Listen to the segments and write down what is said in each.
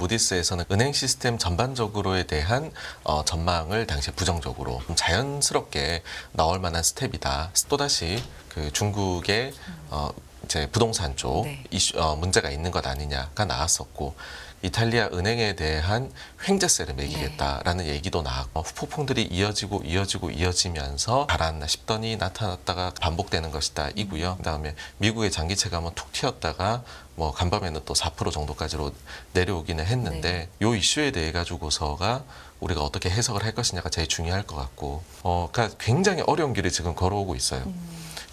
무디스에서는 은행 시스템 전반적으로에 대한 전망을 당시에 부정적으로 좀 자연스럽게 나올 만한 스텝이다. 또다시 그 중국의 이제 부동산 쪽 네. 이슈, 문제가 있는 것 아니냐가 나왔었고, 이탈리아 은행에 대한 횡재세를 매기겠다라는 얘기도 나왔고, 후폭풍들이 이어지면서 가라앉나 싶더니 나타났다가 반복되는 것이다 이고요. 그다음에 미국의 장기채가 한번 툭 튀었다가 뭐 간밤에는 또 4% 정도까지로 내려오기는 했는데, 요 이슈에 대해 가지고서가 우리가 어떻게 해석을 할 것이냐가 제일 중요할 것 같고, 그러니까 굉장히 어려운 길을 지금 걸어오고 있어요.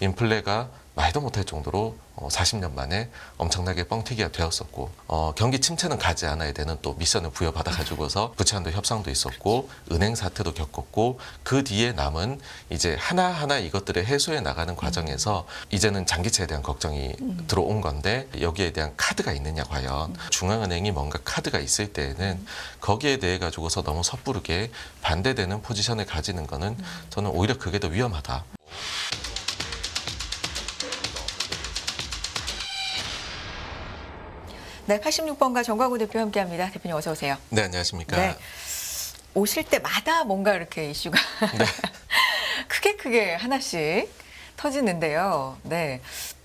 인플레가 말도 못할 정도로 40년 만에 엄청나게 뻥튀기가 되었었고, 경기 침체는 가지 않아야 되는 또 미션을 부여받아가지고서 부채한도 협상도 있었고, 은행 사태도 겪었고, 그 뒤에 남은 이제 하나하나 이것들을 해소해 나가는 과정에서 이제는 장기채에 대한 걱정이 들어온 건데, 여기에 대한 카드가 있느냐 과연. 중앙은행이 뭔가 카드가 있을 때에는 거기에 대해 가지고서 너무 섣부르게 반대되는 포지션을 가지는 거는 저는 오히려 그게 더 위험하다. 네, 86번가 정광훈 대표 함께합니다. 대표님 어서 오세요. 네, 안녕하십니까. 네. 오실 때마다 뭔가 이렇게 이슈가 크게 하나씩 터지는데요. 네.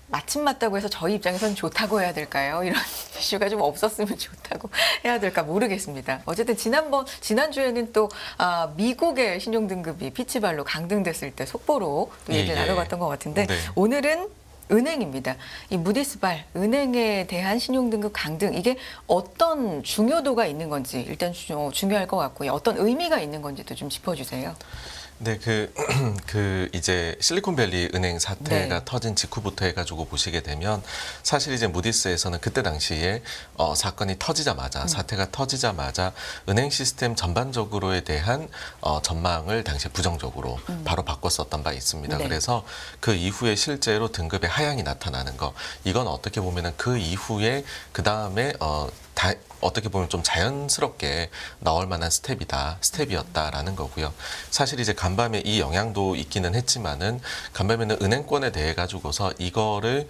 마침 맞다고 해서 저희 입장에서는 좋다고 해야 될까요? 이런 이슈가 좀 없었으면 좋다고 해야 될까 모르겠습니다. 어쨌든 지난주에는 또 미국의 신용등급이 피치발로 강등됐을 때 속보로 또 얘기를 나눠봤던 것 같은데, 네. 오늘은 은행입니다. 이 무디스발 은행에 대한 신용등급 강등, 이게 어떤 중요도가 있는 건지 일단 중요할 것 같고요. 어떤 의미가 있는 건지도 좀 짚어주세요. 네, 이제 실리콘밸리 은행 사태가 네. 터진 직후부터 해가지고 보시게 되면, 사실 이제 무디스에서는 그때 당시에 사건이 터지자마자, 사태가 터지자마자 은행 시스템 전반적으로에 대한 전망을 당시에 부정적으로 바로 바꿨었던 바 있습니다. 네. 그래서 그 이후에 실제로 등급의 하향이 나타나는 거, 이건 어떻게 보면은 그 이후에 그 다음에 어떻게 보면 좀 자연스럽게 나올 만한 스텝이었다라는 거고요. 사실 이제 간밤에 이 영향도 있기는 했지만은, 간밤에는 은행권에 대해 가지고서 이거를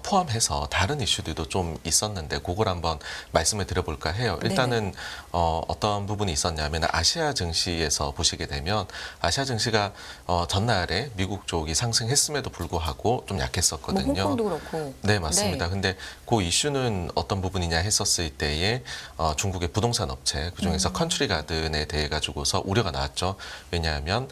포함해서 다른 이슈들도 좀 있었는데, 그걸 한번 말씀을 드려볼까 해요. 일단은 어떤 부분이 있었냐면, 아시아 증시에서 보시게 되면 아시아 증시가 전날에 미국 쪽이 상승했음에도 불구하고 좀 약했었거든요. 뭐 홍콩도 그렇고. 네, 맞습니다. 네. 근데 그 이슈는 어떤 부분이냐 했었을 때에 중국의 부동산 업체, 그중에서 컨트리 가든에 대해 가지고서 우려가 나왔죠. 왜냐하면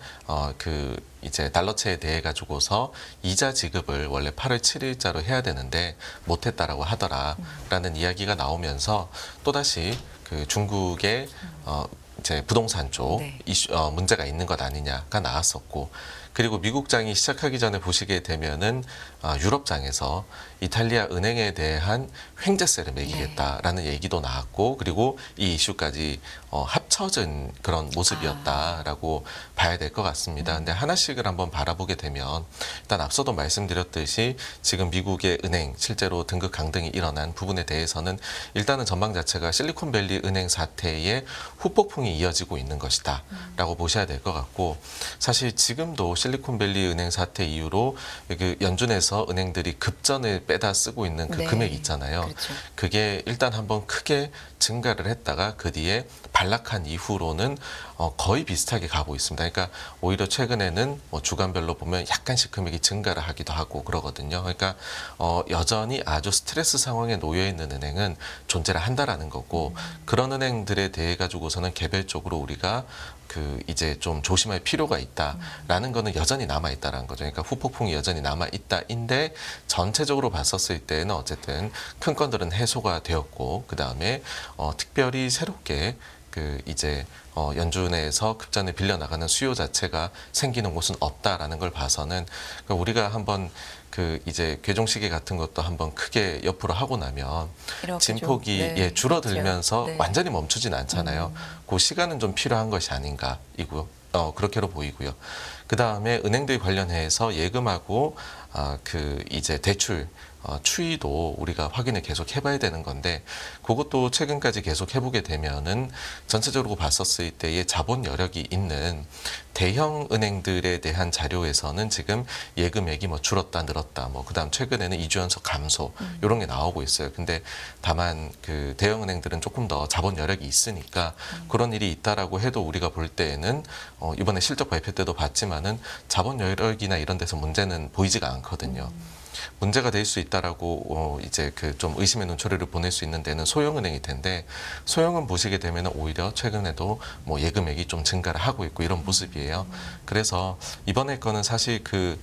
이제 달러채에 대해 가지고서 이자 지급을 원래 8월 7일자로 해야 되는데 못했다라고 하더라라는 이야기가 나오면서, 또다시 그 중국의 이제 부동산 쪽 네. 이슈, 문제가 있는 것 아니냐가 나왔었고, 그리고 미국장이 시작하기 전에 보시게 되면은 유럽장에서 이탈리아 은행에 대한 횡재세를 매기겠다라는 얘기도 나왔고, 그리고 이 이슈까지 합쳐진 그런 모습이었다라고 봐야 될 것 같습니다. 근데 하나씩을 한번 바라보게 되면, 일단 앞서도 말씀드렸듯이 지금 미국의 은행 실제로 등급 강등이 일어난 부분에 대해서는 일단은 전망 자체가 실리콘밸리 은행 사태의 후폭풍이 이어지고 있는 것이다 라고 보셔야 될 것 같고, 사실 지금도 실리콘밸리 은행 사태 이후로 그 연준에서 은행들이 급전을 빼다 쓰고 있는 그 네. 금액 있잖아요. 그렇죠. 그게 일단 한번 크게 증가를 했다가 그 뒤에 반락한 이후로는 거의 비슷하게 가고 있습니다. 그러니까 오히려 최근에는 뭐 주간별로 보면 약간씩 금액이 증가를 하기도 하고 그러거든요. 그러니까 여전히 아주 스트레스 상황에 놓여 있는 은행은 존재를 한다라는 거고, 그런 은행들에 대해 가지고서는 개별적으로 우리가 이제 좀 조심할 필요가 있다라는 거는 여전히 남아 있다라는 거죠. 그러니까 후폭풍이 여전히 남아 있다인데, 전체적으로 봤었을 때는 어쨌든 큰 건들은 해소가 되었고, 그 다음에 특별히 새롭게 이제 연준에서 급전을 빌려나가는 수요 자체가 생기는 곳은 없다라는 걸 봐서는, 그러니까 우리가 한번 이제 괴종시계 같은 것도 한번 크게 옆으로 하고 나면 진폭이 줄어들면서 네. 완전히 멈추진 않잖아요. 그 시간은 좀 필요한 것이 아닌가 그렇게로 보이고요. 그 다음에 은행들 관련해서 예금하고 이제 대출 추이도 우리가 확인을 계속 해봐야 되는 건데 그것도 최근까지 계속 해보게 되면은 전체적으로 봤었을 때의 자본 여력이 있는 대형 은행들에 대한 자료에서는 지금 예금액이 뭐 줄었다 늘었다 뭐 그다음 최근에는 2주 연속 감소 이런 게 나오고 있어요. 근데 다만 그 대형 은행들은 조금 더 자본 여력이 있으니까 그런 일이 있다라고 해도 우리가 볼 때에는 이번에 실적 발표 때도 봤지만은 자본 여력이나 이런 데서 문제는 보이지가 않거든요. 문제가 될 수 있다라고 이제 그 좀 의심의 눈초리를 보낼 수 있는 데는 소형은행일 텐데 소형은 보시게 되면 오히려 최근에도 뭐 예금액이 좀 증가를 하고 있고 이런 모습이에요. 그래서 이번에 거는 사실 그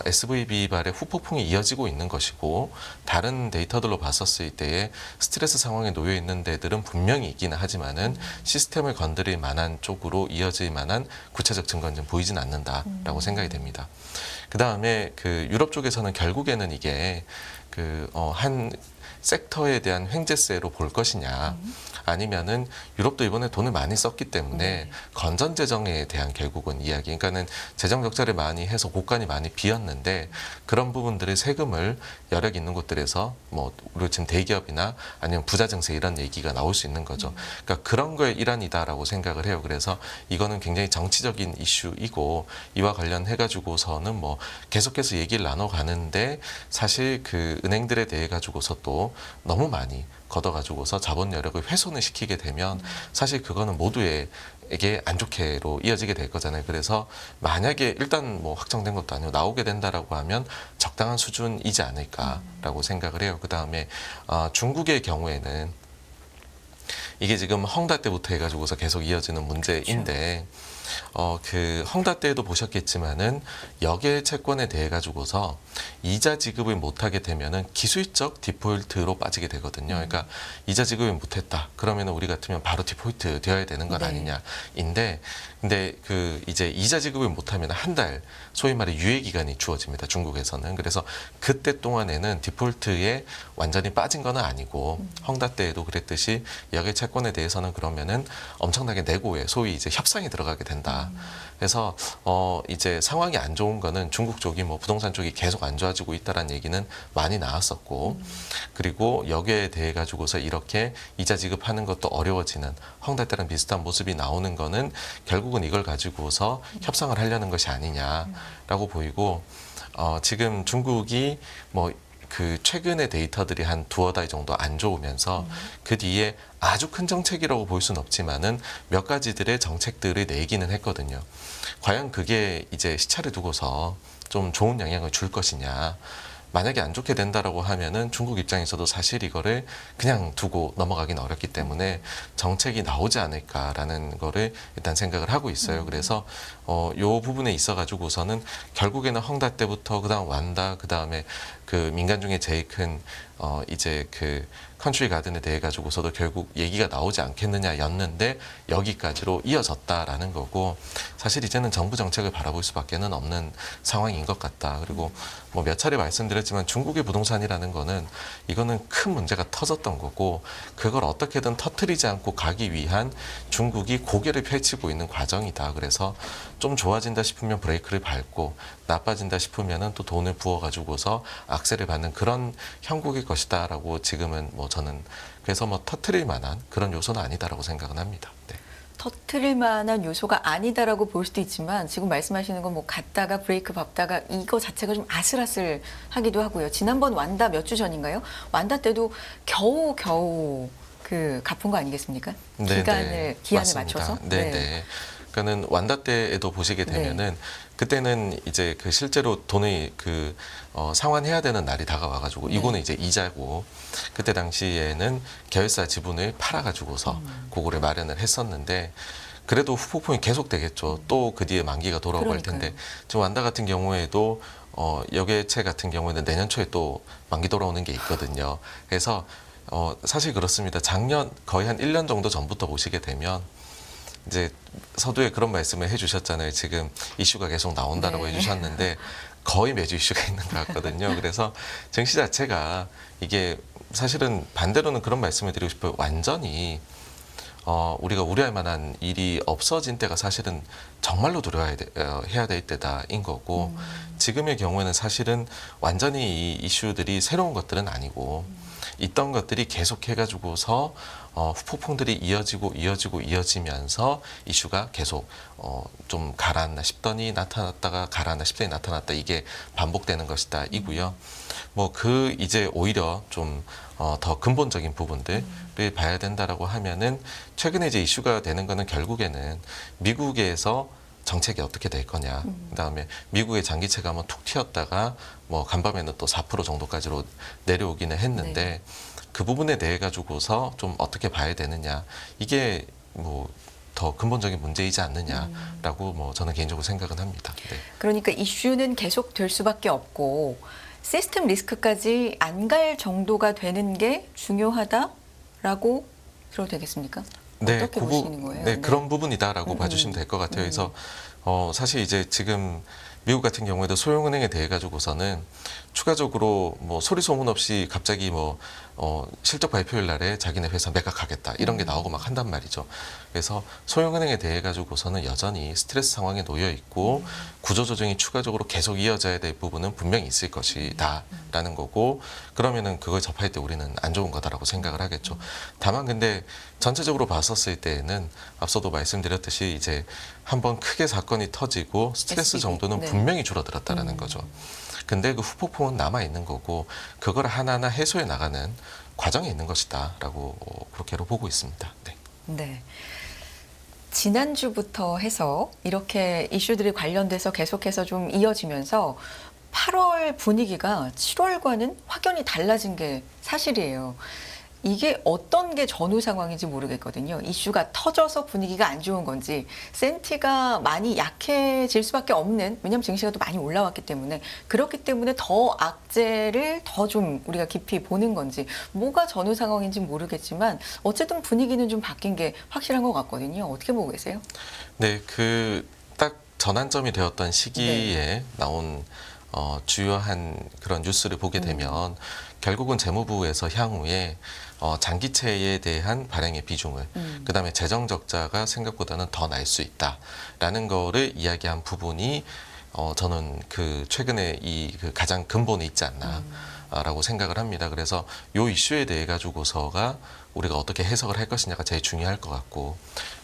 SVB 발의 후폭풍이 이어지고 있는 것이고 다른 데이터들로 봤었을 때에 스트레스 상황에 놓여 있는 데들은 분명히 있기는 하지만은 시스템을 건드릴 만한 쪽으로 이어질 만한 구체적 증거는 좀 보이진 않는다라고 생각이 됩니다. 그 다음에 그 유럽 쪽에서는 결국에는 이게 그 한 섹터에 대한 횡재세로 볼 것이냐 아니면은 유럽도 이번에 돈을 많이 썼기 때문에 건전 재정에 대한 결국은 이야기 그러니까는 재정 적자를 많이 해서 곳간이 많이 비었는데 그런 부분들의 세금을 여력 있는 곳들에서 뭐 우리 지금 대기업이나 아니면 부자 증세 이런 얘기가 나올 수 있는 거죠. 그러니까 그런 거의 일환이다라고 생각을 해요. 그래서 이거는 굉장히 정치적인 이슈이고 이와 관련해 가지고서는 뭐 계속해서 얘기를 나눠 가는데 사실 그 은행들에 대해 가지고서 또 너무 많이 걷어가지고서 자본 여력을 훼손을 시키게 되면 사실 그거는 모두에게 안 좋게로 이어지게 될 거잖아요. 그래서 만약에 일단 뭐 확정된 것도 아니고 나오게 된다라고 하면 적당한 수준이지 않을까라고 생각을 해요. 그 다음에 중국의 경우에는 이게 지금 헝다 때부터 해가지고서 계속 이어지는 문제인데 그 헝다 때에도 보셨겠지만은 역외 채권에 대해 가지고서 이자 지급을 못하게 되면은 기술적 디폴트로 빠지게 되거든요. 그러니까 이자 지급을 못했다. 그러면은 우리 같으면 바로 디폴트 되어야 되는 것 아니냐인데, 근데 그 이제 이자 지급을 못하면 한 달 소위 말해 유예 기간이 주어집니다. 중국에서는. 그래서 그때 동안에는 디폴트에 완전히 빠진 건 아니고 헝다 때에도 그랬듯이 역외 채권에 대해서는 그러면은 엄청나게 내고에 소위 이제 협상이 들어가게 된다. 그래서 이제 상황이 안 좋은 거는 중국 쪽이 뭐 부동산 쪽이 계속 안 좋아지고 있다라는 얘기는 많이 나왔었고 그리고 여기에 대해 가지고서 이렇게 이자 지급하는 것도 어려워지는 헝다 때랑 비슷한 모습이 나오는 거는 결국은 이걸 가지고서 협상을 하려는 것이 아니냐라고 보이고 지금 중국이 뭐 그 최근의 데이터들이 한 두어 달 정도 안 좋으면서 그 뒤에 아주 큰 정책이라고 볼 수는 없지만은 몇 가지들의 정책들을 내기는 했거든요. 과연 그게 이제 시차를 두고서 좀 좋은 영향을 줄 것이냐. 만약에 안 좋게 된다라고 하면은 중국 입장에서도 사실 이거를 그냥 두고 넘어가기는 어렵기 때문에 정책이 나오지 않을까라는 거를 일단 생각을 하고 있어요. 그래서 요 부분에 있어 가지고서는 결국에는 헝다 때부터 그다음 완다 그다음에 그 민간 중에 제일 큰 이제 그 컨트리 가든에 대해 가지고서도 결국 얘기가 나오지 않겠느냐였는데 여기까지로 이어졌다라는 거고 사실 이제는 정부 정책을 바라볼 수밖에는 없는 상황인 것 같다. 그리고 뭐 몇 차례 말씀드렸지만 중국의 부동산이라는 거는 이거는 큰 문제가 터졌던 거고 그걸 어떻게든 터트리지 않고 가기 위한 중국이 고개를 펼치고 있는 과정이다. 그래서 좀 좋아진다 싶으면 브레이크를 밟고 나빠진다 싶으면은 또 돈을 부어가지고서 악셀을 받는 그런 형국일 것이다라고 지금은 뭐 저는 그래서 뭐 터트릴 만한 그런 요소는 아니다라고 생각은 합니다. 네. 터트릴 만한 요소가 아니다라고 볼 수도 있지만 지금 말씀하시는 건 뭐 갔다가 브레이크 밟다가 이거 자체가 좀 아슬아슬하기도 하고요. 지난번 완다 몇 주 전인가요? 완다 때도 겨우 그 갚은 거 아니겠습니까? 기한을 맞습니다. 맞춰서. 네. 그러니까는 완다 때에도 보시게 되면은 그때는 이제 그 실제로 돈을 그 상환해야 되는 날이 다가와가지고 이거는 이제 이자고 그때 당시에는 계열사 지분을 팔아가지고서 그거를 마련을 했었는데 그래도 후폭풍이 계속 되겠죠. 또 그 뒤에 만기가 돌아올 텐데 지금 완다 같은 경우에도 여객체 같은 경우에는 내년 초에 또 만기 돌아오는 게 있거든요. 그래서 사실 그렇습니다. 작년 거의 한 1년 정도 전부터 보시게 되면 이제 서두에 그런 말씀을 해주셨잖아요. 지금 이슈가 계속 나온다라고 해주셨는데 거의 매주 이슈가 있는 것 같거든요. 그래서 증시 자체가 이게 사실은 반대로는 그런 말씀을 드리고 싶어요. 완전히 우리가 우려할 만한 일이 없어진 때가 사실은 정말로 해야 될 때다인 거고 지금의 경우에는 사실은 완전히 이 이슈들이 새로운 것들은 아니고 있던 것들이 계속 해가지고서 후폭풍들이 이어지면서 이슈가 계속 좀 가라앉나 싶더니 나타났다가 가라앉나 싶더니 나타났다 이게 반복되는 것이다 이고요. 뭐 이제 오히려 좀 더 근본적인 부분들을 봐야 된다라고 하면은 최근에 이제 이슈가 되는 거는 결국에는 미국에서 정책이 어떻게 될 거냐. 그다음에 미국의 장기채가 한번 툭 튀었다가 뭐 간밤에는 또 4% 정도까지로 내려오기는 했는데 네. 그 부분에 대해 가지고서 좀 어떻게 봐야 되느냐. 이게 뭐 더 근본적인 문제이지 않느냐라고 뭐 저는 개인적으로 생각은 합니다. 네. 그러니까 이슈는 계속 될 수밖에 없고 시스템 리스크까지 안 갈 정도가 되는 게 중요하다라고 들어도 되겠습니까? 네, 어떻게 보시는 거예요? 네, 그런 부분이다라고 봐주시면 될 것 같아요. 그래서 사실 이제 지금 미국 같은 경우에도 소형은행에 대해 가지고서는 추가적으로 뭐 소리 소문 없이 갑자기 뭐 실적 발표일 날에 자기네 회사 매각하겠다 이런 게 나오고 막 한단 말이죠. 그래서 소형은행에 대해 가지고서는 여전히 스트레스 상황에 놓여 있고 구조조정이 추가적으로 계속 이어져야 될 부분은 분명히 있을 것이다라는 거고 그러면은 그걸 접할 때 우리는 안 좋은 거다라고 생각을 하겠죠. 다만 근데 전체적으로 봤었을 때에는 앞서도 말씀드렸듯이 이제 한번 크게 사건이 터지고 스트레스 SBB, 정도는 네. 분명히 줄어들었다라는 거죠. 근데 그 후폭풍은 남아 있는 거고 그걸 하나하나 해소해 나가는 과정에 있는 것이다라고 그렇게로 보고 있습니다. 네. 네. 지난주부터 해서 이렇게 이슈들이 관련돼서 계속해서 좀 이어지면서 8월 분위기가 7월과는 확연히 달라진 게 사실이에요. 이게 어떤 게 전후 상황인지 모르겠거든요. 이슈가 터져서 분위기가 안 좋은 건지 센티가 많이 약해질 수밖에 없는, 왜냐하면 증시가 또 많이 올라왔기 때문에 그렇기 때문에 더 악재를 더 좀 우리가 깊이 보는 건지 뭐가 전후 상황인지 모르겠지만 어쨌든 분위기는 좀 바뀐 게 확실한 것 같거든요. 어떻게 보고 계세요? 네, 딱 전환점이 되었던 시기에 나온 주요한 그런 뉴스를 보게 되면 결국은 재무부에서 향후에 장기채에 대한 발행의 비중을 그다음에 재정 적자가 생각보다는 더 날 수 있다라는 거를 이야기한 부분이 저는 최근에 그 가장 근본에 있지 않나라고 생각을 합니다. 그래서 요 이슈에 대해 가지고서가 우리가 어떻게 해석을 할 것이냐가 제일 중요할 것 같고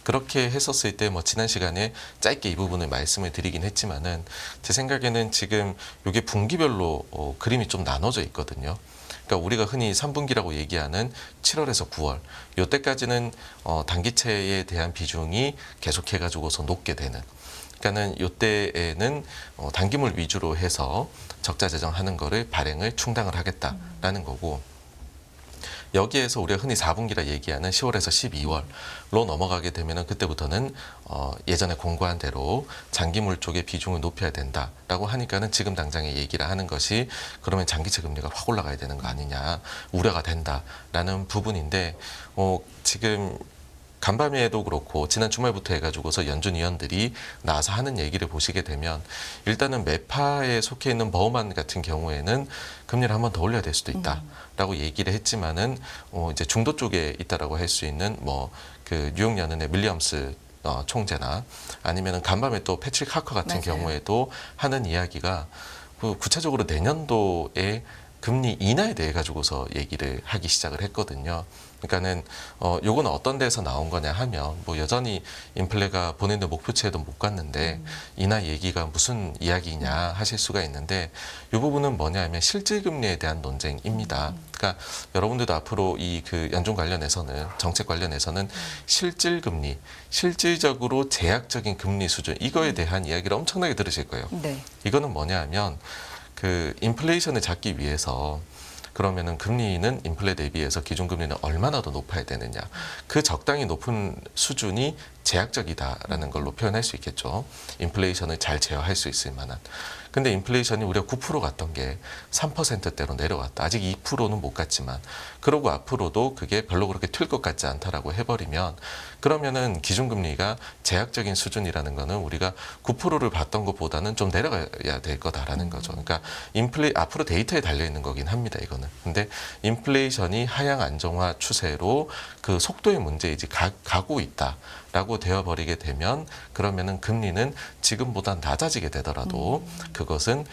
그렇게 했었을 때 뭐 지난 시간에 짧게 이 부분을 말씀을 드리긴 했지만은 제 생각에는 지금 이게 분기별로 그림이 좀 나눠져 있거든요. 그러니까 우리가 흔히 3분기라고 얘기하는 7월에서 9월 요때까지는 단기채에 대한 비중이 계속해 가지고서 높게 되는 그러니까는 요때에는 단기물 위주로 해서 적자 재정하는 거를 발행을 충당을 하겠다라는 거고 여기에서 우리가 흔히 4분기라 얘기하는 10월에서 12월로 넘어가게 되면은 그때부터는 예전에 공고한 대로 장기물 쪽의 비중을 높여야 된다라고 하니까는 지금 당장에 얘기를 하는 것이 그러면 장기채 금리가 확 올라가야 되는 거 아니냐 우려가 된다라는 부분인데 지금 간밤에도 그렇고 지난 주말부터 해가지고서 연준 위원들이 나와서 하는 얘기를 보시게 되면 일단은 매파에 속해 있는 버우만 같은 경우에는 금리를 한 번 더 올려야 될 수도 있다라고 얘기를 했지만은 이제 중도 쪽에 있다라고 할 수 있는 뭐 그 뉴욕 연은의 밀리엄스 총재나 아니면은 간밤에 또 패트릭 하커 같은 맞아요. 경우에도 하는 이야기가 구체적으로 내년도에 금리 인하에 대해 가지고서 얘기를 하기 시작을 했거든요. 그러니까는 요거는 어떤 데서 나온 거냐 하면 뭐 여전히 인플레가 본인들 목표치에도 못 갔는데 인하 얘기가 무슨 이야기냐 하실 수가 있는데 이 부분은 뭐냐 하면 실질 금리에 대한 논쟁입니다. 그러니까 여러분들도 앞으로 그 연준 관련해서는 정책 관련해서는 실질 금리, 실질적으로 제약적인 금리 수준 이거에 대한 이야기를 엄청나게 들으실 거예요. 네. 이거는 뭐냐 하면 인플레이션을 잡기 위해서 그러면은 금리는 인플레 대비해서 기준금리는 얼마나 더 높아야 되느냐. 그 적당히 높은 수준이 제약적이다라는 걸로 표현할 수 있겠죠. 인플레이션을 잘 제어할 수 있을 만한. 근데 인플레이션이 우리가 9% 갔던 게 3%대로 내려왔다. 아직 2%는 못 갔지만 그러고 앞으로도 그게 별로 그렇게 튈 것 같지 않다라고 해버리면 그러면은 기준금리가 제약적인 수준이라는 거는 우리가 9%를 받던 것보다는 좀 내려가야 될 거다라는 거죠. 그러니까 앞으로 데이터에 달려 있는 거긴 합니다. 이거는. 근데 인플레이션이 하향 안정화 추세로 그 속도의 문제이지 가고 있다라고 되어버리게 되면 그러면은 금리는 지금보다 낮아지게 되더라도 그것은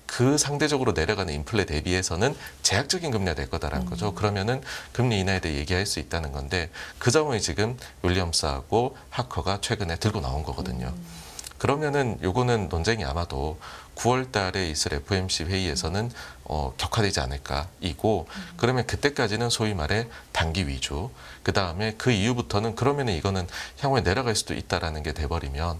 그 상대적으로 내려가는 인플레 대비해서는 제약적인 금리가 될 거다라는 거죠. 그러면은 금리 인하에 대해 얘기할 수 있다는 건데 그 점을 지금 윌리엄스하고 하커가 최근에 들고 나온 거거든요. 그러면은 요거는 논쟁이 아마도 9월 달에 있을 FOMC 회의에서는 격화되지 않을까 이고 그러면 그때까지는 소위 말해 단기 위주 그 다음에 그 이후부터는 그러면은 이거는 향후에 내려갈 수도 있다라는 게 돼버리면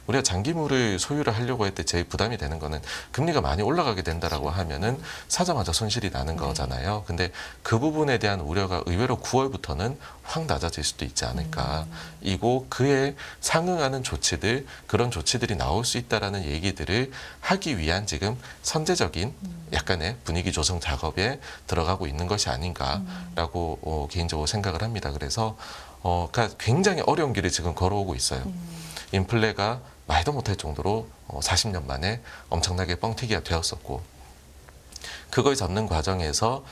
우리가 장기물을 소유를 하려고 할 때 제일 부담이 되는 거는 금리가 많이 올라가게 된다라고 하면은 사자마자 손실이 나는 거잖아요. 근데 그 부분에 대한 우려가 의외로 9월부터는 확 낮아질 수도 있지 않을까 이고 그에 상응하는 조치들 그런 조치들이 나올 수 있다라는 얘기들을 하기 위한 지금 선제적인 약간의 분위기 조성 작업에 들어가고 있는 것이 아닌가라고 개인적으로 생각을 합니다. 그래서 그러니까 굉장히 어려운 길을 지금 걸어오고 있어요. 인플레가 말도 못할 정도로 40년 만에 엄청나게 뻥튀기가 되었었고 그걸 잡는 과정에서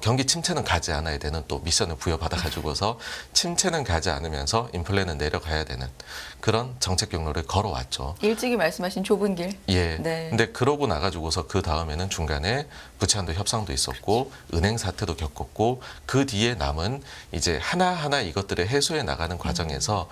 경기 침체는 가지 않아야 되는 또 미션을 부여받아 가지고서 침체는 가지 않으면서 인플레는 내려가야 되는 그런 정책 경로를 걸어왔죠. 일찍이 말씀하신 좁은 길. 예. 네. 근데 그러고 나가지고서 그 다음에는 중간에 부채한도 협상도 있었고 은행 사태도 겪었고 그 뒤에 남은 이제 하나하나 이것들을 해소해 나가는 과정에서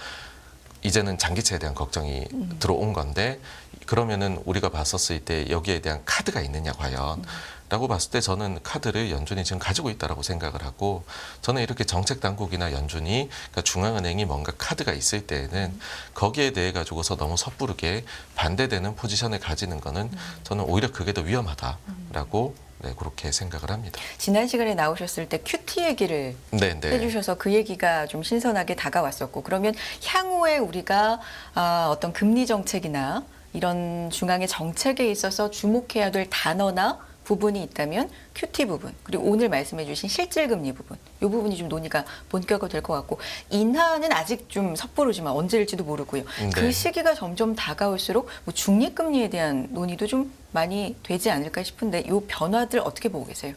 이제는 장기채에 대한 걱정이 들어온 건데 그러면은 우리가 봤었을 때 여기에 대한 카드가 있느냐 과연 라고 봤을 때 저는 카드를 연준이 지금 가지고 있다라고 생각을 하고 저는 이렇게 정책 당국이나 연준이 그러니까 중앙은행이 뭔가 카드가 있을 때에는 거기에 대해 가지고서 너무 섣부르게 반대되는 포지션을 가지는 거는 저는 오히려 그게 더 위험하다라고 네, 그렇게 생각을 합니다. 지난 시간에 나오셨을 때 큐티 얘기를 네, 네. 해주셔서 그 얘기가 좀 신선하게 다가왔었고 그러면 향후에 우리가 어떤 금리 정책이나 이런 중앙의 정책에 있어서 주목해야 될 단어나 부분이 있다면 큐티 부분 그리고 오늘 말씀해 주신 실질금리 부분 이 부분이 좀 논의가 본격화될 것 같고 인하는 아직 좀 섣부르지만 언제일지도 모르고요. 네. 그 시기가 점점 다가올수록 뭐 중립금리에 대한 논의도 좀 많이 되지 않을까 싶은데 이 변화들 어떻게 보고 계세요?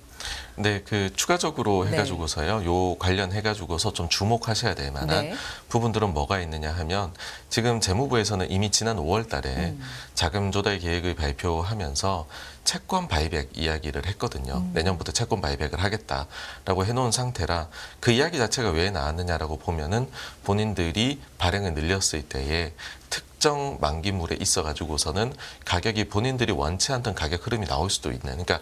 네, 그 추가적으로 네. 해가지고서요. 요 관련해가지고서 좀 주목하셔야 될 만한 네. 부분들은 뭐가 있느냐 하면 지금 재무부에서는 이미 지난 5월달에 자금 조달 계획을 발표하면서 채권 바이백 이야기를 했거든요. 내년부터 채권 바이백을 하겠다라고 해놓은 상태라 그 이야기 자체가 왜 나왔느냐라고 보면은 본인들이 발행을 늘렸을 때에 특정 만기물에 있어가지고서는 가격이 본인들이 원치 않던 가격 흐름이 나올 수도 있는 그러니까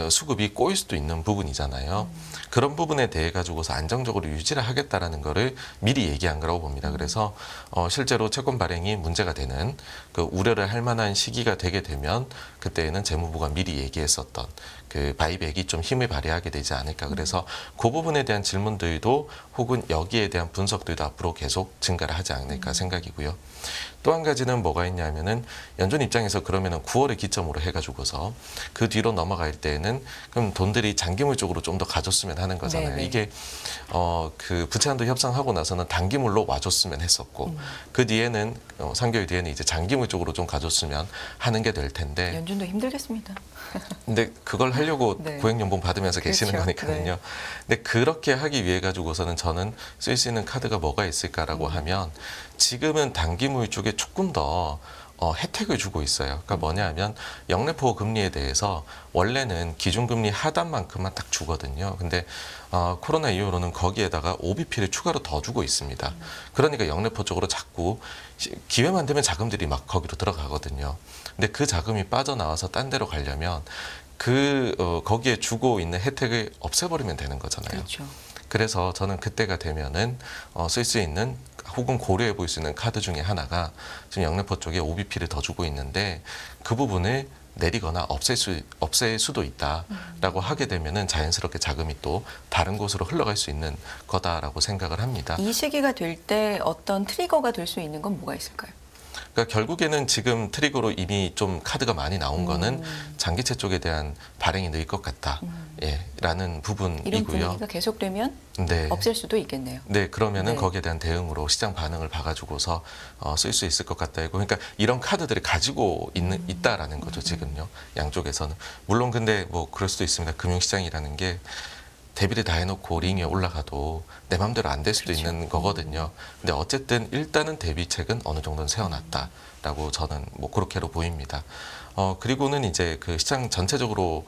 수급이 꼬일 수도 있는 부분이잖아요. 그런 부분에 대해 가지고서 안정적으로 유지를 하겠다라는 거를 미리 얘기한 거라고 봅니다. 그래서 실제로 채권 발행이 문제가 되는 그 우려를 할 만한 시기가 되게 되면 그때에는 재무부가 미리 얘기했었던 그 바이백이 좀 힘을 발휘하게 되지 않을까. 그래서 그 부분에 대한 질문들도 혹은 여기에 대한 분석들도 앞으로 계속 증가를 하지 않을까 생각이고요. 또 한 가지는 뭐가 있냐면은 연준 입장에서 그러면은 9월을 기점으로 해가지고서 그 뒤로 넘어갈 때에는 그럼 돈들이 장기물 쪽으로 좀 더 가줬으면 하는 거잖아요. 네네. 이게 그 부채한도 협상하고 나서는 단기물로 와줬으면 했었고 그 뒤에는 3개월 뒤에는 이제 장기물 쪽으로 좀 가줬으면 하는 게 될 텐데 연준도 힘들겠습니다. 근데 그걸 하려고 네. 고액연봉 받으면서 계시는 그렇죠. 거니까요. 네. 근데 그렇게 하기 위해 가지고서는 저는 쓸 수 있는 카드가 뭐가 있을까라고 하면 지금은 단기물 쪽에 조금 더 혜택을 주고 있어요. 그러니까 뭐냐 하면 영래포 금리에 대해서 원래는 기준금리 하단만큼만 딱 주거든요. 근데 코로나 이후로는 거기에다가 OBP를 추가로 더 주고 있습니다. 그러니까 영래포 쪽으로 자꾸 기회만 되면 자금들이 막 거기로 들어가거든요. 근데 그 자금이 빠져나와서 딴 데로 가려면 거기에 주고 있는 혜택을 없애버리면 되는 거잖아요. 그렇죠. 그래서 저는 그때가 되면은 쓸 수 있는 혹은 고려해 볼 수 있는 카드 중에 하나가 지금 영래포 쪽에 OBP를 더 주고 있는데 그 부분을 내리거나 없앨 수도 있다라고 하게 되면은 자연스럽게 자금이 또 다른 곳으로 흘러갈 수 있는 거다라고 생각을 합니다. 이 시기가 될 때 어떤 트리거가 될 수 있는 건 뭐가 있을까요? 그러니까 결국에는 지금 트리거로 이미 좀 카드가 많이 나온 거는 장기채 쪽에 대한 발행이 늘 것 같다. 예, 라는 이런 부분이고요. 분위기가 계속되면 네. 없앨 수도 있겠네요. 네, 그러면은 네. 거기에 대한 대응으로 시장 반응을 봐가지고서 쓸 수 있을 것 같다 이고 그러니까 이런 카드들이 가지고 있다라는 거죠 지금요 양쪽에서는 물론 근데 뭐 그럴 수도 있습니다. 금융시장이라는 게 대비를 다 해놓고 링에 올라가도 내 맘대로 안 될 수도 그렇죠. 있는 거거든요. 근데 어쨌든 일단은 대비책은 어느 정도는 세워놨다라고 저는 뭐 그렇게로 보입니다. 그리고는 이제 그 시장 전체적으로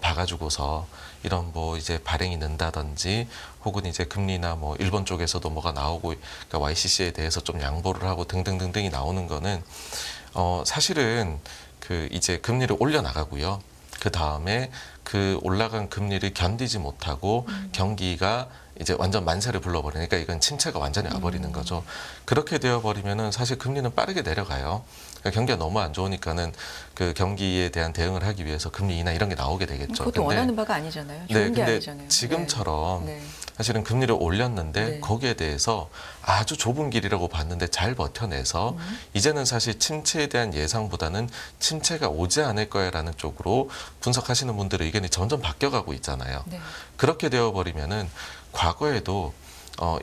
봐가지고서 이런 뭐 이제 발행이 는다든지 혹은 이제 금리나 뭐 일본 쪽에서도 뭐가 나오고 그러니까 YCC에 대해서 좀 양보를 하고 등등등등이 나오는 거는 사실은 그 이제 금리를 올려 나가고요. 그 다음에 그 올라간 금리를 견디지 못하고 경기가 이제 완전 만세를 불러버리니까 이건 침체가 완전히 와버리는 거죠. 그렇게 되어버리면은 사실 금리는 빠르게 내려가요. 그러니까 경기가 너무 안 좋으니까는 그 경기에 대한 대응을 하기 위해서 금리 인하 이런 게 나오게 되겠죠. 그것도 원하는 바가 아니잖아요. 좋은 네, 게 근데 아니잖아요. 지금처럼 네. 사실은 금리를 올렸는데 네. 거기에 대해서 아주 좁은 길이라고 봤는데 잘 버텨내서 이제는 사실 침체에 대한 예상보다는 침체가 오지 않을 거야라는 쪽으로 분석하시는 분들의 의견이 점점 바뀌어가고 있잖아요. 네. 그렇게 되어버리면은 과거에도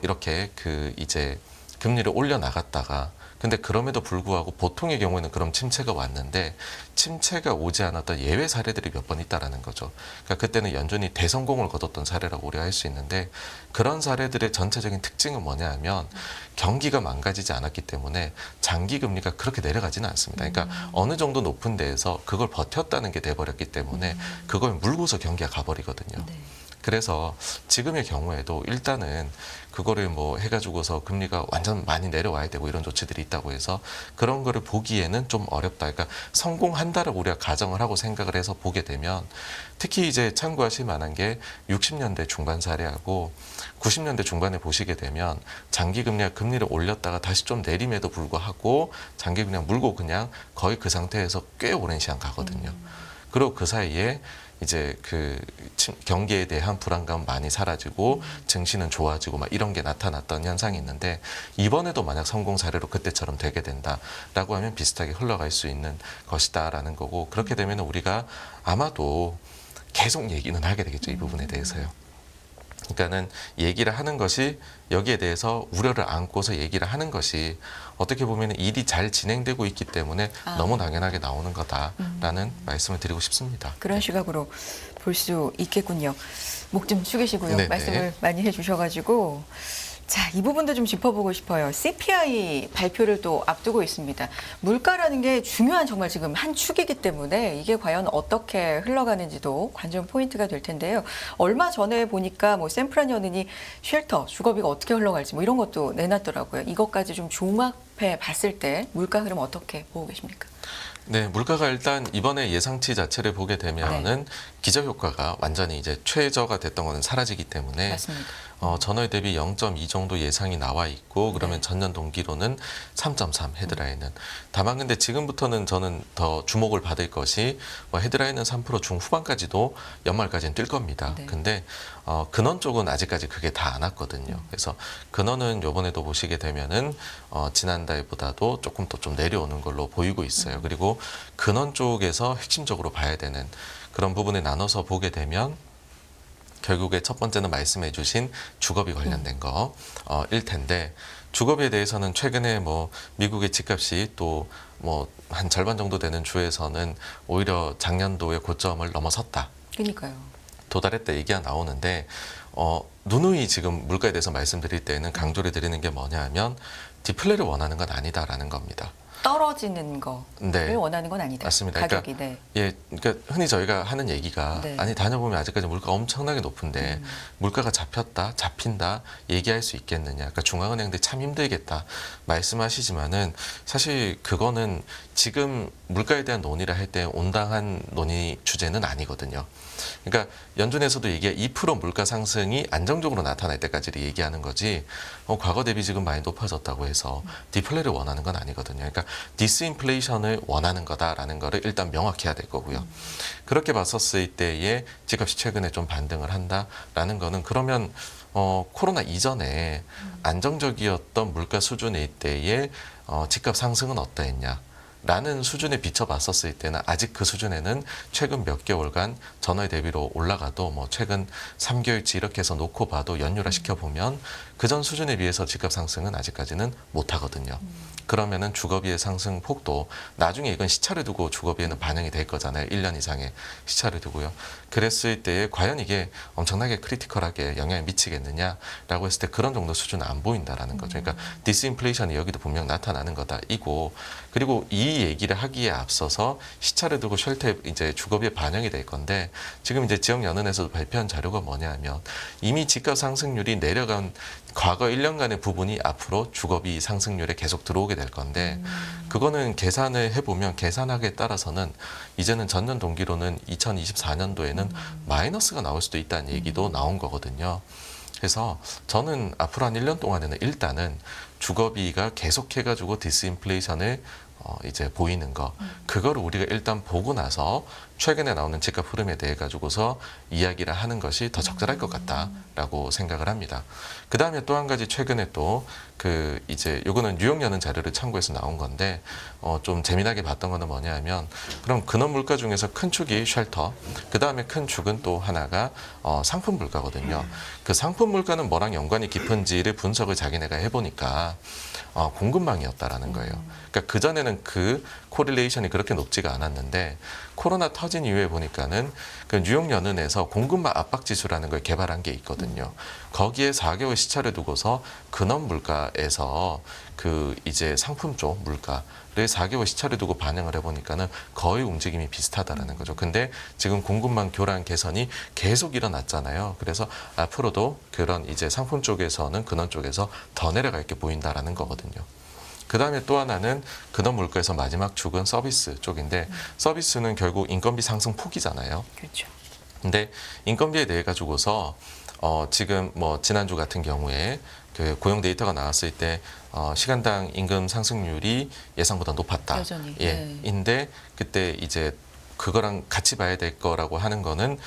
이렇게 그 이제 금리를 올려 나갔다가 근데 그럼에도 불구하고 보통의 경우에는 그럼 침체가 왔는데 침체가 오지 않았던 예외 사례들이 몇 번 있다라는 거죠. 그러니까 그때는 연준이 대성공을 거뒀던 사례라고 우리가 할 수 있는데 그런 사례들의 전체적인 특징은 뭐냐 하면 경기가 망가지지 않았기 때문에 장기 금리가 그렇게 내려가지는 않습니다. 그러니까 어느 정도 높은 데에서 그걸 버텼다는 게 돼버렸기 때문에 그걸 물고서 경기가 가버리거든요. 네. 그래서 지금의 경우에도 일단은 그거를 뭐 해가지고서 금리가 완전 많이 내려와야 되고 이런 조치들이 있다고 해서 그런 거를 보기에는 좀 어렵다. 그러니까 성공한다를 우리가 가정을 하고 생각을 해서 보게 되면 특히 이제 참고하실 만한 게 60년대 중반 사례하고 90년대 중반에 보시게 되면 장기 금리가 금리를 올렸다가 다시 좀 내림에도 불구하고 장기 그냥 물고 그냥 거의 그 상태에서 꽤 오랜 시간 가거든요. 그리고 그 사이에 이제 그 경기에 대한 불안감 많이 사라지고 증시는 좋아지고 막 이런 게 나타났던 현상이 있는데 이번에도 만약 성공 사례로 그때처럼 되게 된다라고 하면 비슷하게 흘러갈 수 있는 것이다라는 거고 그렇게 되면 우리가 아마도 계속 얘기는 하게 되겠죠. 이 부분에 대해서요. 그러니까는 얘기를 하는 것이 여기에 대해서 우려를 안고서 얘기를 하는 것이 어떻게 보면 일이 잘 진행되고 있기 때문에 너무 당연하게 나오는 거다라는 말씀을 드리고 싶습니다. 그런 시각으로 볼 수 있겠군요. 목 좀 숙이시고요. 네네. 말씀을 많이 해주셔가지고 자, 이 부분도 좀 짚어보고 싶어요. CPI 발표를 또 앞두고 있습니다. 물가라는 게 중요한 정말 지금 한 축이기 때문에 이게 과연 어떻게 흘러가는지도 관전 포인트가 될 텐데요. 얼마 전에 보니까 뭐 샌프란 연은이 쉘터, 주거비가 어떻게 흘러갈지 뭐 이런 것도 내놨더라고요. 이것까지 좀 종합해 봤을 때 물가 흐름 어떻게 보고 계십니까? 네, 물가가 일단 이번에 예상치 자체를 보게 되면은 기저 효과가 완전히 이제 최저가 됐던 거는 사라지기 때문에 맞습니다. 전월 대비 0.2 정도 예상이 나와 있고 그러면 네. 전년 동기로는 3.3 헤드라인은 다만 근데 지금부터는 저는 더 주목을 받을 것이 뭐 헤드라인은 3% 중후반까지도 연말까지는 뛸 겁니다. 네. 근데 근원 쪽은 아직까지 그게 다 안 왔거든요. 그래서 근원은 요번에도 보시게 되면은 지난달보다도 조금 더 좀 내려오는 걸로 보이고 있어요. 그리고 근원 쪽에서 핵심적으로 봐야 되는 그런 부분을 나눠서 보게 되면 결국에 첫 번째는 말씀해 주신 주거비 관련된 거일 텐데 주거비에 대해서는 최근에 뭐 미국의 집값이 또 뭐 한 절반 정도 되는 주에서는 오히려 작년도의 고점을 넘어섰다. 그러니까요. 도달했다 얘기가 나오는데 누누이 지금 물가에 대해서 말씀드릴 때는 강조를 드리는 게 뭐냐 하면 디플레를 원하는 건 아니다라는 겁니다. 떨어지는 거를 네. 원하는 건 아니다. 맞습니다. 가격이. 예, 그러니까 흔히 저희가 하는 얘기가 네. 아니 다녀보면 아직까지 물가 엄청나게 높은데 물가가 잡힌다 얘기할 수 있겠느냐. 그러니까 중앙은행들 참 힘들겠다 말씀하시지만은 사실 그거는 지금 물가에 대한 논의를 할 때 온당한 논의 주제는 아니거든요. 그러니까 연준에서도 얘기해 2% 물가 상승이 안정적으로 나타날 때까지를 얘기하는 거지 과거 대비 지금 많이 높아졌다고 해서 디플레를 원하는 건 아니거든요. 그러니까 디스인플레이션을 원하는 거다라는 거를 일단 명확해야 될 거고요. 그렇게 봤었을 때에 집값이 최근에 좀 반등을 한다라는 거는 그러면 코로나 이전에 안정적이었던 물가 수준일 때의 집값 상승은 어떠했냐? 라는 수준에 비춰봤었을 때는 아직 그 수준에는 최근 몇 개월간 전월 대비로 올라가도 뭐 최근 3개월치 이렇게 해서 놓고 봐도 연율화 시켜보면 그전 수준에 비해서 집값 상승은 아직까지는 못하거든요. 그러면은 주거비의 상승 폭도 나중에 이건 시차를 두고 주거비에는 반영이 될 거잖아요. 1년 이상의 시차를 두고요. 그랬을 때에 과연 이게 엄청나게 크리티컬하게 영향을 미치겠느냐라고 했을 때 그런 정도 수준은 안 보인다라는 거죠. 그러니까 디스인플레이션이 여기도 분명 나타나는 거다. 이고 그리고 이 얘기를 하기에 앞서서 시차를 두고 쉘터에 이제 주거비에 반영이 될 건데 지금 이제 지역연은에서도 발표한 자료가 뭐냐 하면 이미 집값 상승률이 내려간 과거 1년간의 부분이 앞으로 주거비 상승률에 계속 들어오게 될 건데 그거는 계산을 해보면 계산하기에 따라서는 이제는 전년 동기로는 2024년도에는 마이너스가 나올 수도 있다는 얘기도 나온 거거든요. 그래서 저는 앞으로 한 1년 동안에는 일단은 주거비가 계속해가지고 디스인플레이션을 이제 보이는 거 그거를 우리가 일단 보고 나서 최근에 나오는 집값 흐름에 대해 가지고서 이야기를 하는 것이 더 적절할 것 같다라고 생각을 합니다. 그 다음에 또 한 가지 최근에 또 그 이제 요거는 뉴욕 여는 자료를 참고해서 나온 건데 좀 재미나게 봤던 거는 뭐냐 하면 그럼 근원 물가 중에서 큰 축이 쉘터 그 다음에 큰 축은 또 하나가 상품 물가거든요. 그 상품 물가는 뭐랑 연관이 깊은지를 분석을 자기네가 해보니까 공급망이었다라는 거예요. 그러니까 그전에는 그 코릴레이션이 그렇게 높지가 않았는데 코로나 터진 이후에 보니까는 그 뉴욕 연은에서 공급망 압박 지수라는 걸 개발한 게 있거든요. 거기에 4개월 시차를 두고서 근원 물가에서 그 이제 상품 쪽 물가를 4개월 시차를 두고 반영을 해보니까는 거의 움직임이 비슷하다라는 거죠. 근데 지금 공급망 교란 개선이 계속 일어났잖아요. 그래서 앞으로도 그런 이제 상품 쪽에서는 근원 쪽에서 더 내려갈 게 보인다라는 거거든요. 그 다음에 또 하나는 근원 물가에서 마지막 축은 서비스 쪽인데 서비스는 결국 인건비 상승 폭이잖아요. 그렇죠. 근데 인건비에 대해 가지고서 지금 뭐 지난주 같은 경우에 그 고용 데이터가 나왔을 때 시간당 임금 상승률이 예상보다 높았다. 여전히. 예. 네. 인데 그때 이제 그거랑 같이 봐야 될 거라고 하는 거는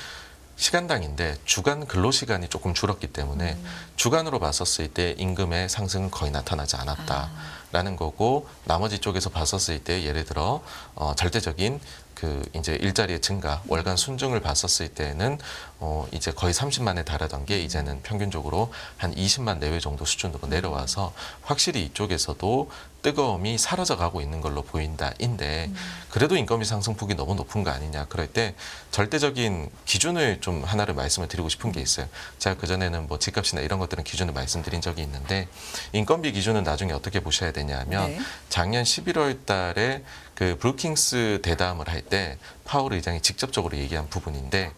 시간당인데 주간 근로시간이 조금 줄었기 때문에 주간으로 봤었을 때 임금의 상승은 거의 나타나지 않았다라는 거고 나머지 쪽에서 봤었을 때 예를 들어 절대적인 그 이제 일자리의 증가, 월간 순증을 봤었을 때는 이제 거의 30만에 달하던 게 이제는 평균적으로 한 20만 내외 정도 수준으로 내려와서 확실히 이쪽에서도 뜨거움이 사라져 가고 있는 걸로 보인다인데 그래도 인건비 상승폭이 너무 높은 거 아니냐 그럴 때 절대적인 기준을 좀 하나를 말씀을 드리고 싶은 게 있어요. 제가 그전에는 뭐 집값이나 이런 것들은 기준을 말씀드린 적이 있는데 인건비 기준은 나중에 어떻게 보셔야 되냐 하면 네. 작년 11월 달에 그 브루킹스 대담을 할 때 파월 의장이 직접적으로 얘기한 부분인데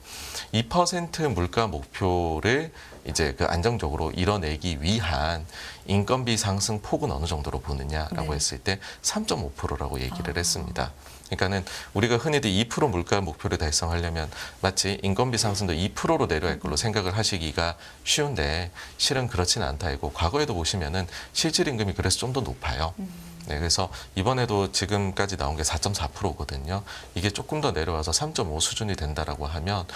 2% 물가 목표를 이제 그 안정적으로 이뤄내기 위한 인건비 상승 폭은 어느 정도로 보느냐라고 네. 했을 때 3.5%라고 얘기를 했습니다. 그러니까는 우리가 흔히들 2% 물가 목표를 달성하려면 마치 인건비 상승도 2%로 내려갈 걸로 생각을 하시기가 쉬운데 실은 그렇지는 않다 이고 과거에도 보시면은 실질 임금이 그래서 좀 더 높아요. 네, 그래서 이번에도 지금까지 나온 게 4.4%거든요. 이게 조금 더 내려와서 3.5 수준이 된다라고 하면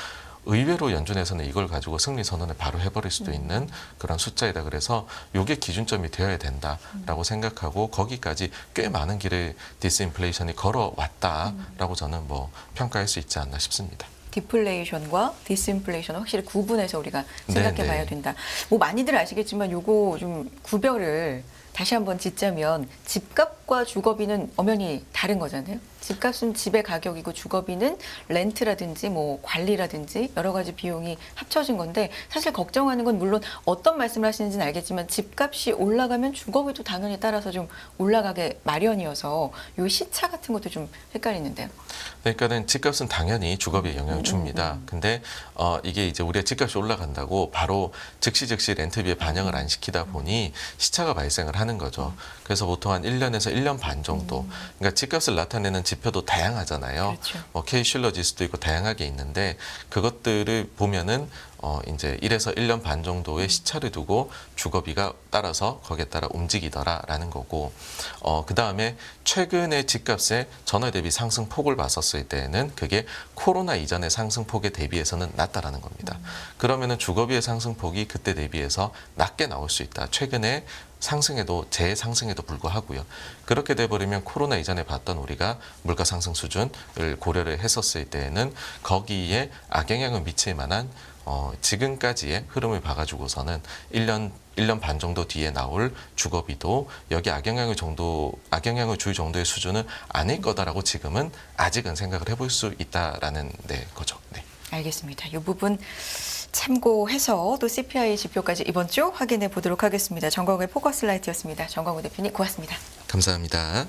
의외로 연준에서는 이걸 가지고 승리 선언을 바로 해버릴 수도 있는 그런 숫자이다. 그래서 이게 기준점이 되어야 된다라고 생각하고 거기까지 꽤 많은 길을 디스인플레이션이 걸어왔다라고 저는 뭐 평가할 수 있지 않나 싶습니다. 디플레이션과 디스인플레이션을 확실히 구분해서 우리가 생각해 네, 봐야 네. 된다. 뭐 많이들 아시겠지만 요거 좀 구별을 다시 한번 짓자면 집값과 주거비는 엄연히 다른 거잖아요. 집값은 집의 가격이고 주거비는 렌트라든지 뭐 관리라든지 여러 가지 비용이 합쳐진 건데 사실 걱정하는 건 물론 어떤 말씀을 하시는지는 알겠지만 집값이 올라가면 주거비도 당연히 따라서 좀 올라가게 마련이어서 요 시차 같은 것도 좀 헷갈리는데요. 그러니까는 집값은 당연히 주거비에 영향을 줍니다. 근데 이게 이제 우리가 집값이 올라간다고 바로 즉시 렌트비에 반영을 안 시키다 보니 시차가 발생을 하는 거죠. 그래서 보통 한 1년에서 1년 반 정도. 그러니까 집값을 나타내는 지표도 다양하잖아요. 그렇죠. 뭐 K-실러 지수도 있고 다양하게 있는데 그것들을 보면은 이제 1에서 1년 반 정도의 시차를 두고 주거비가 따라서 거기에 따라 움직이더라라는 거고, 그 다음에 최근에 집값의 전월 대비 상승폭을 봤었을 때에는 그게 코로나 이전의 상승폭에 대비해서는 낮다라는 겁니다. 그러면은 주거비의 상승폭이 그때 대비해서 낮게 나올 수 있다. 최근에 상승에도 재상승에도 불구하고요. 그렇게 돼버리면 코로나 이전에 봤던 우리가 물가 상승 수준을 고려를 했었을 때에는 거기에 악영향을 미칠 만한 지금까지의 흐름을 봐가지고서는 1년 반 정도 뒤에 나올 주거비도 여기 악영향을 줄 정도의 수준은 아닐 거다라고 지금은 아직은 생각을 해볼 수 있다라는 거죠. 네. 알겠습니다. 이 부분 참고해서 또 CPI 지표까지 이번 주 확인해 보도록 하겠습니다. 정광훈의 포커스 라이트였습니다. 정광훈 대표님 고맙습니다. 감사합니다.